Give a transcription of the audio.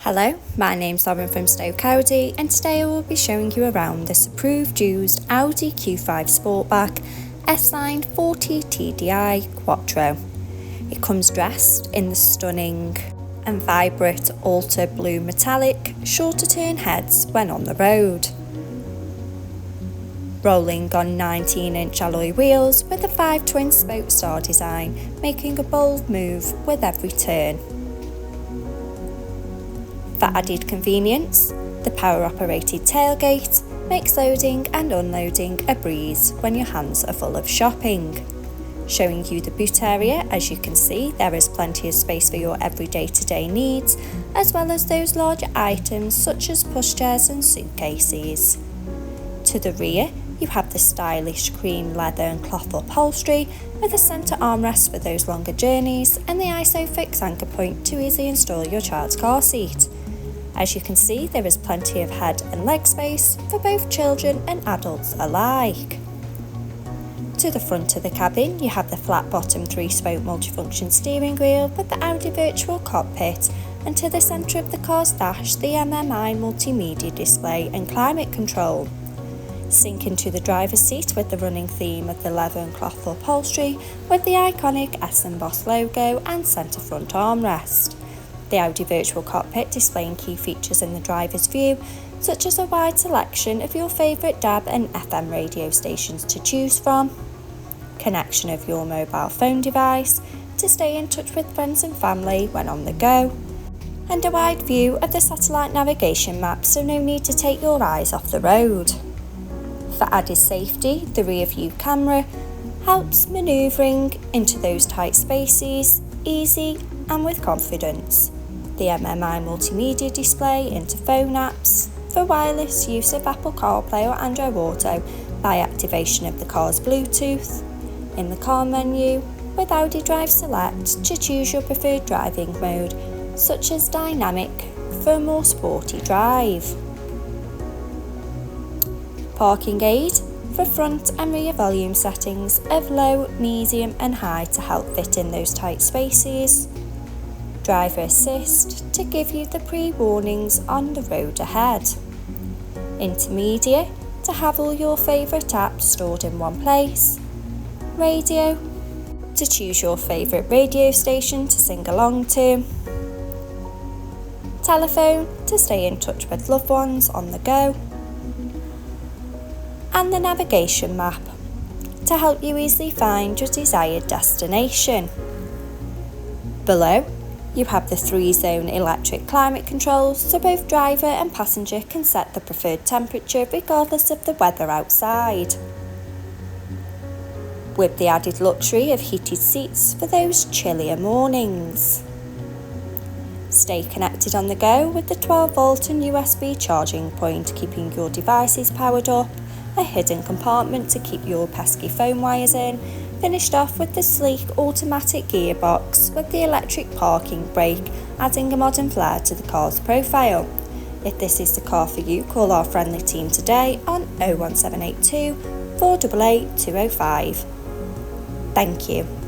Hello, my name's Lauren from Stoke Audi, and today I will be showing you around this approved used Audi Q5 Sportback S-Line 40 TDI Quattro. It comes dressed in the stunning and vibrant altar blue metallic shorter turn heads when on the road. Rolling on 19-inch alloy wheels with a 5 twin spoke star design, making a bold move with every turn. For added convenience, the power-operated tailgate makes loading and unloading a breeze when your hands are full of shopping. Showing you the boot area, as you can see, there is plenty of space for your everyday to-day needs, as well as those larger items such as pushchairs and suitcases. To the rear, you have the stylish cream leather and cloth upholstery with a centre armrest for those longer journeys and the ISOFIX anchor point to easily install your child's car seat. As you can see, there is plenty of head and leg space for both children and adults alike. To the front of the cabin, you have the flat-bottom 3-spoke multifunction steering wheel with the Audi virtual cockpit, and to the centre of the car's dash, the MMI multimedia display and climate control. Sink into the driver's seat with the running theme of the leather and cloth upholstery with the iconic S and Boss logo and centre front armrest. The Audi virtual cockpit displaying key features in the driver's view, such as a wide selection of your favourite DAB and FM radio stations to choose from, connection of your mobile phone device to stay in touch with friends and family when on the go, and a wide view of the satellite navigation map, so no need to take your eyes off the road. For added safety, the rear view camera helps manoeuvring into those tight spaces easy and with confidence. The MMI multimedia display into phone apps for wireless use of Apple CarPlay or Android Auto by activation of the car's Bluetooth. In the car menu, with Audi Drive Select to choose your preferred driving mode, such as dynamic for a more sporty drive. Parking aid for front and rear volume settings of low, medium and high to help fit in those tight spaces. Driver assist to give you the pre-warnings on the road ahead. Intermedia to have all your favourite apps stored in one place. Radio to choose your favourite radio station to sing along to. Telephone to stay in touch with loved ones on the go. And the navigation map to help you easily find your desired destination. Below, you have the 3-zone electric climate controls, so both driver and passenger can set the preferred temperature regardless of the weather outside. With the added luxury of heated seats for those chillier mornings. Stay connected on the go with the 12-volt and USB charging point, keeping your devices powered up, a hidden compartment to keep your pesky phone wires in, finished off with the sleek automatic gearbox with the electric parking brake, adding a modern flair to the car's profile. If this is the car for you, call our friendly team today on 01782 488 205. Thank you.